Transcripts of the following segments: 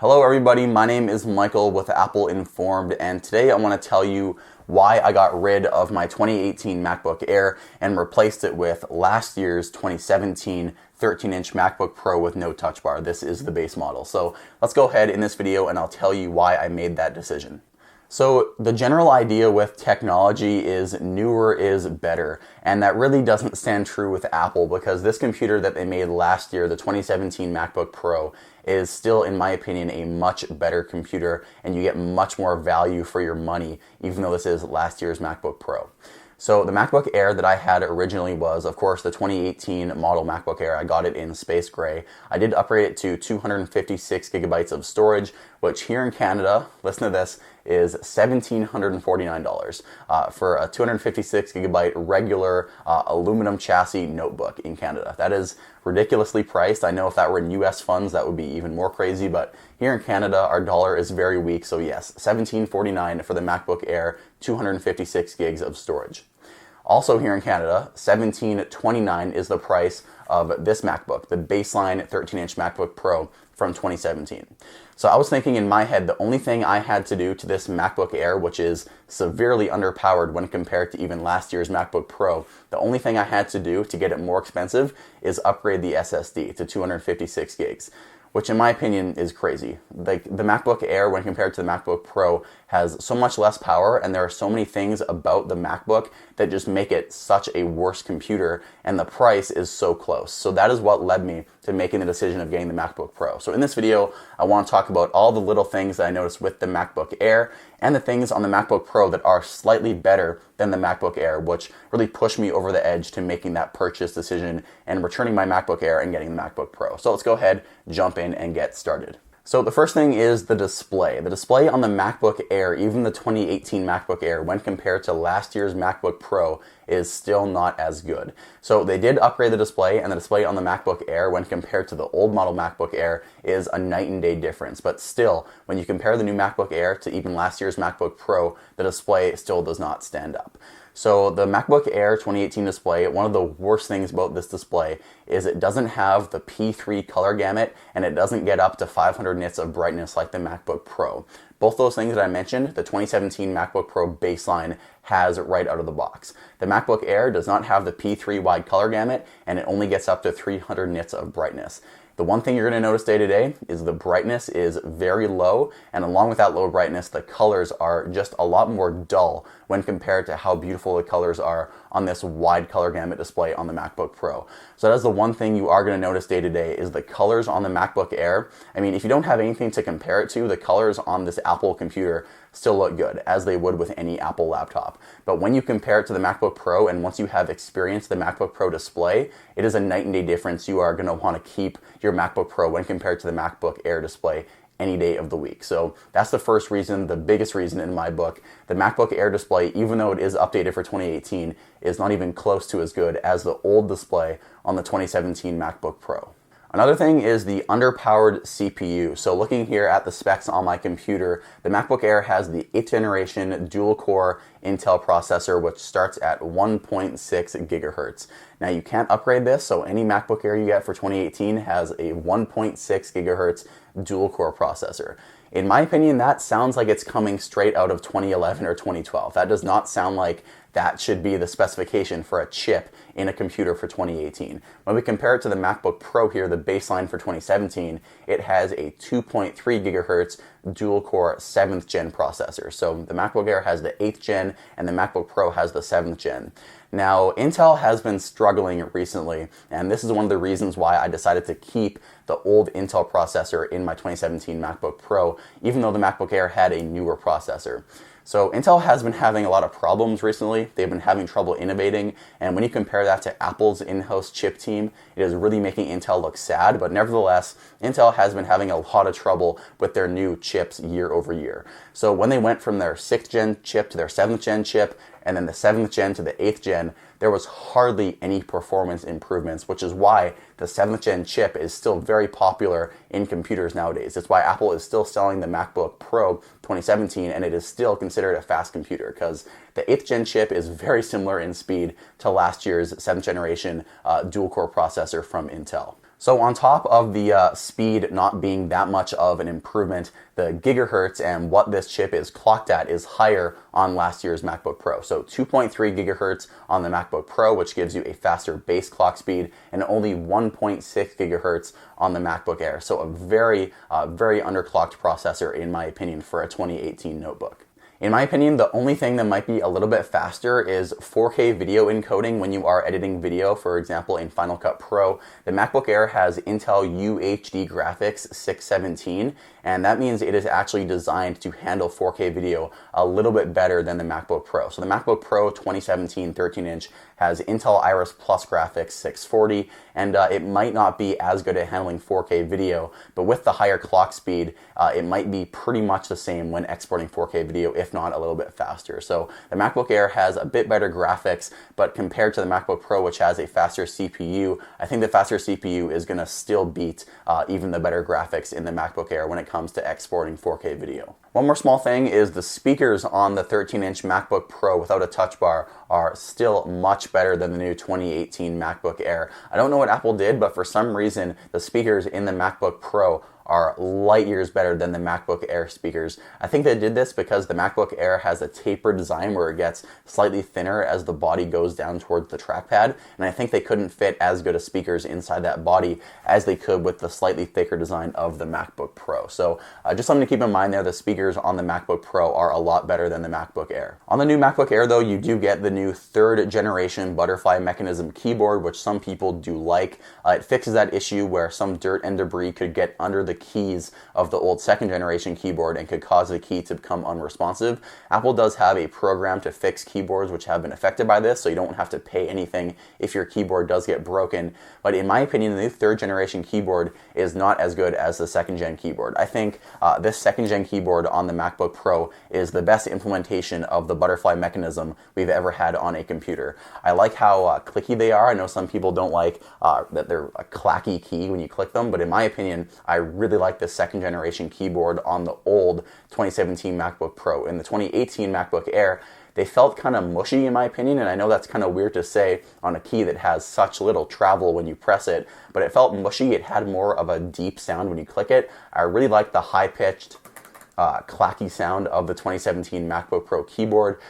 Hello everybody, my name is Michael with Apple Informed, and today I want to tell you why I got rid of my 2018 MacBook Air and replaced it with last year's 2017 13-inch MacBook Pro with no touch bar. This is the base model. So let's go ahead in this video and I'll tell you why I made that decision. So the general idea with technology is newer is better, and that really doesn't stand true with Apple because this computer that they made last year, the 2017 MacBook Pro, is still, in my opinion, a much better computer, and you get much more value for your money, even though this is last year's MacBook Pro. So the MacBook Air that I had originally was, of course, the 2018 model MacBook Air. I got it in space gray. I did upgrade it to 256 gigabytes of storage, which here in Canada, listen to this, is $1,749 for a 256 gigabyte regular aluminum chassis notebook in Canada. That is ridiculously priced. I know if that were in US funds, that would be even more crazy, but here in Canada, our dollar is very weak. So yes, $1,749 for the MacBook Air, 256 gigs of storage. Also here in Canada, $1,729 is the price of this MacBook, the baseline 13-inch MacBook Pro from 2017. So I was thinking in my head, the only thing I had to do to this MacBook Air, which is severely underpowered when compared to even last year's MacBook Pro, the only thing I had to do to get it more expensive is upgrade the SSD to 256 gigs. Which in my opinion is crazy. Like the MacBook Air, when compared to the MacBook Pro, has so much less power, and there are so many things about the MacBook that just make it such a worse computer, and the price is so close. So that is what led me to making the decision of getting the MacBook Pro. So in this video, I want to talk about all the little things that I noticed with the MacBook Air and the things on the MacBook Pro that are slightly better than the MacBook Air, which really pushed me over the edge to making that purchase decision and returning my MacBook Air and getting the MacBook Pro. So let's go ahead, jump in, and get started. So the first thing is the display. The display on the MacBook Air, even the 2018 MacBook Air, when compared to last year's MacBook Pro, is still not as good. So they did upgrade the display, and the display on the MacBook Air, when compared to the old model MacBook Air, is a night and day difference. But still, when you compare the new MacBook Air to even last year's MacBook Pro, the display still does not stand up. So the MacBook Air 2018 display, one of the worst things about this display is it doesn't have the P3 color gamut, and it doesn't get up to 500 nits of brightness like the MacBook Pro. Both those things that I mentioned, the 2017 MacBook Pro baseline has right out of the box. The MacBook Air does not have the P3 wide color gamut, and it only gets up to 300 nits of brightness. The one thing you're going to notice day to day is the brightness is very low, and along with that low brightness, the colors are just a lot more dull when compared to how beautiful the colors are on this wide color gamut display on the MacBook Pro. So that's the one thing you are going to notice day to day is the colors on the MacBook Air. I mean, if you don't have anything to compare it to, the colors on this Apple computer still look good, as they would with any Apple laptop. But when you compare it to the MacBook Pro, and once you have experienced the MacBook Pro display, it is a night and day difference. You are going to want to keep your MacBook Pro when compared to the MacBook Air display any day of the week. So that's the first reason, the biggest reason in my book. The MacBook Air display, even though it is updated for 2018, is not even close to as good as the old display on the 2017 MacBook Pro. Another thing is the underpowered CPU. So looking here at the specs on my computer, the MacBook Air has the 8th generation dual-core Intel processor, which starts at 1.6 gigahertz. Now you can't upgrade this, so any MacBook Air you get for 2018 has a 1.6 gigahertz dual-core processor. In my opinion, that sounds like it's coming straight out of 2011 or 2012. That does not sound like that should be the specification for a chip in a computer for 2018. When we compare it to the MacBook Pro here, the baseline for 2017, it has a 2.3 gigahertz dual-core 7th gen processor. So the MacBook Air has the 8th gen, and the MacBook Pro has the 7th gen. Now, Intel has been struggling recently, and this is one of the reasons why I decided to keep the old Intel processor in my 2017 MacBook Pro, even though the MacBook Air had a newer processor. So Intel has been having a lot of problems recently. They've been having trouble innovating, and when you compare that to Apple's in-house chip team, it is really making Intel look sad, but nevertheless, Intel has been having a lot of trouble with their new chips year over year. So when they went from their 6th gen chip to their 7th gen chip, and then the 7th gen to the 8th gen, there was hardly any performance improvements, which is why the 7th gen chip is still very popular in computers nowadays. It's why Apple is still selling the MacBook Pro 2017, and it is still considered a fast computer, because the 8th gen chip is very similar in speed to last year's 7th generation dual-core processor from Intel. So on top of the speed not being that much of an improvement, the gigahertz and what this chip is clocked at is higher on last year's MacBook Pro. So 2.3 gigahertz on the MacBook Pro, which gives you a faster base clock speed, and only 1.6 gigahertz on the MacBook Air. So a very underclocked processor in my opinion for a 2018 notebook. In my opinion, the only thing that might be a little bit faster is 4K video encoding when you are editing video, for example, in Final Cut Pro. The MacBook Air has Intel UHD graphics 617, and that means it is actually designed to handle 4K video a little bit better than the MacBook Pro. So the MacBook Pro 2017 13-inch has Intel Iris Plus graphics 640, and it might not be as good at handling 4K video, but with the higher clock speed, it might be pretty much the same when exporting 4K video, if not a little bit faster. So the MacBook Air has a bit better graphics, but compared to the MacBook Pro, which has a faster CPU, I think the faster CPU is going to still beat even the better graphics in the MacBook Air when it comes to exporting 4K video. One more small thing is the speakers on the 13-inch MacBook Pro without a touch bar are still much better than the new 2018 MacBook Air. I don't know what Apple did, but for some reason, the speakers in the MacBook Pro are light years better than the MacBook Air speakers. I think they did this because the MacBook Air has a tapered design where it gets slightly thinner as the body goes down towards the trackpad, and I think they couldn't fit as good as speakers inside that body as they could with the slightly thicker design of the MacBook Pro. So just something to keep in mind there, the speakers on the MacBook Pro are a lot better than the MacBook Air. On the new MacBook Air though, you do get the new 3rd generation butterfly mechanism keyboard, which some people do like. It fixes that issue where some dirt and debris could get under the keys of the old 2nd generation keyboard and could cause the key to become unresponsive. Apple does have a program to fix keyboards which have been affected by this, so you don't have to pay anything if your keyboard does get broken. But in my opinion, the new 3rd generation keyboard is not as good as the 2nd gen keyboard. I think this 2nd gen keyboard on the MacBook Pro is the best implementation of the butterfly mechanism we've ever had on a computer. I like how clicky they are. I know some people don't like that they're a clacky key when you click them, but in my opinion, I really like the 2nd generation keyboard on the old 2017 MacBook Pro. In the 2018 MacBook Air, they felt kind of mushy in my opinion, and I know that's kind of weird to say on a key that has such little travel when you press it, but it felt mushy. It had more of a deep sound when you click it. I really like the high-pitched clacky sound of the 2017 MacBook Pro keyboard.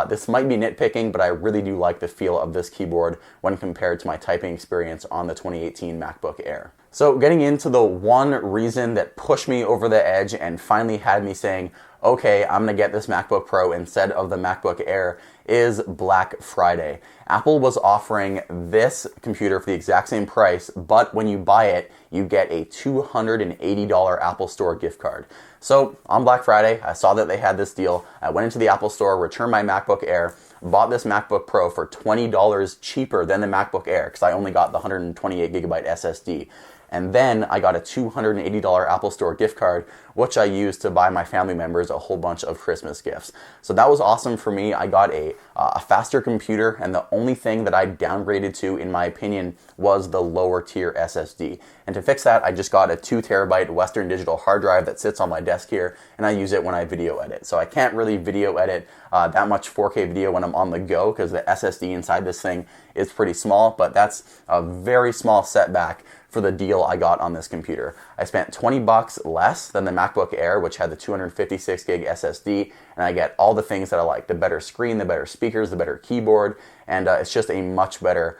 This might be nitpicking, but I really do like the feel of this keyboard when compared to my typing experience on the 2018 MacBook Air. So getting into the one reason that pushed me over the edge and finally had me saying, okay, I'm gonna get this MacBook Pro instead of the MacBook Air is Black Friday. Apple was offering this computer for the exact same price, but when you buy it, you get a $280 Apple Store gift card. So on Black Friday, I saw that they had this deal. I went into the Apple Store, returned my MacBook Air, bought this MacBook Pro for $20 cheaper than the MacBook Air because I only got the 128 gigabyte SSD. And then I got a $280 Apple Store gift card, which I used to buy my family members a whole bunch of Christmas gifts. So that was awesome for me. I got a faster computer, and the only thing that I downgraded to, in my opinion, was the lower tier SSD. And to fix that, I just got a 2 terabyte Western Digital hard drive that sits on my desk here, and I use it when I video edit. So I can't really video edit that much 4K video when I'm on the go because the SSD inside this thing is pretty small, but that's a very small setback for the deal I got on this computer. I spent $20 less than the MacBook Air, which had the 256 gig SSD, and I get all the things that I like: the better screen, the better speakers, the better keyboard, and it's just a much better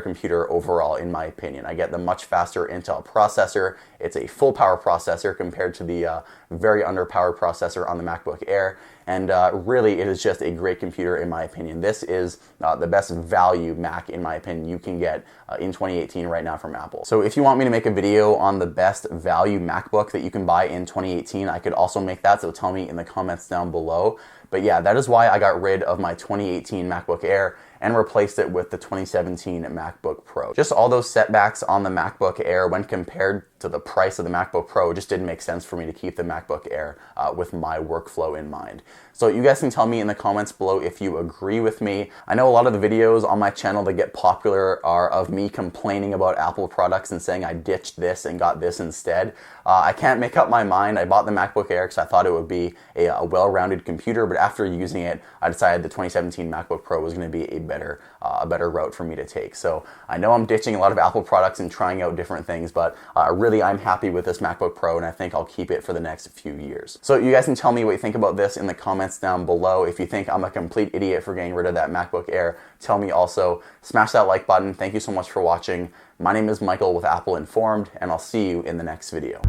computer overall, in my opinion. I get the much faster Intel processor. It's a full power processor compared to the very underpowered processor on the MacBook Air, and really it is just a great computer in my opinion. This is the best value Mac, in my opinion, you can get in 2018 right now from Apple. So if you want me to make a video on the best value MacBook that you can buy in 2018, I could also make that, so tell me in the comments down below. But yeah, that is why I got rid of my 2018 MacBook Air and replaced it with the 2017 MacBook Pro. Just all those setbacks on the MacBook Air when compared to the price of the MacBook Pro, it just didn't make sense for me to keep the MacBook Air with my workflow in mind. So you guys can tell me in the comments below if you agree with me. I know a lot of the videos on my channel that get popular are of me complaining about Apple products and saying I ditched this and got this instead. I can't make up my mind. I bought the MacBook Air because I thought it would be a well-rounded computer, but but after using it, I decided the 2017 MacBook Pro was going to be a better route for me to take. So I know I'm ditching a lot of Apple products and trying out different things, but really I'm happy with this MacBook Pro, and I think I'll keep it for the next few years. So you guys can tell me what you think about this in the comments down below. If you think I'm a complete idiot for getting rid of that MacBook Air, tell me also. Smash that like button. Thank you so much for watching. My name is Michael with Apple Informed, and I'll see you in the next video.